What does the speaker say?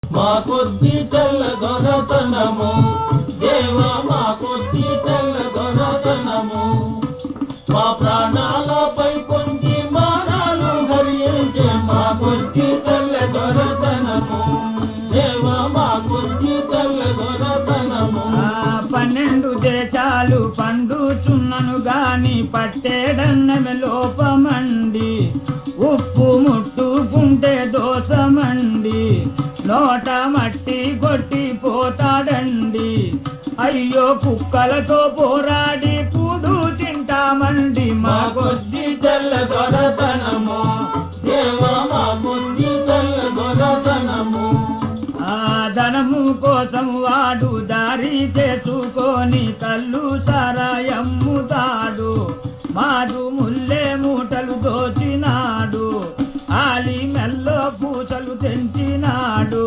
మా కొద్ది తెల్ల దొరతనము దేవా మా కొద్ది తెల్ల దొరతనము మా ప్రాణాలపై పొంగి మానాలు హరించే మా కొద్ది తెల్ల దొరతనము దేవా మా కొద్ది తెల్ల దొరతనము 12 దేశాలు పండుచున్నను గాని పట్టేడన్నమె లోపమండి ఉప్పు ముట్టుకుంటే దోషమండి నోట మట్టి కొట్టి పోతాడండి అయ్యో కుక్కలతో పోరాడి కూడు తింటామండి మా కొద్ది తెల్ల దొరతనము దేవా మా కొద్ది తెల్ల దొరతనము ధనము కోసం వాడు దారి చేసుకొని కళ్ళు సారాయమ్ముతాడు మాదు ముల్లే మూటలు దోచినాడు ఆలి మెల్లో పూసలు తెంచినాడు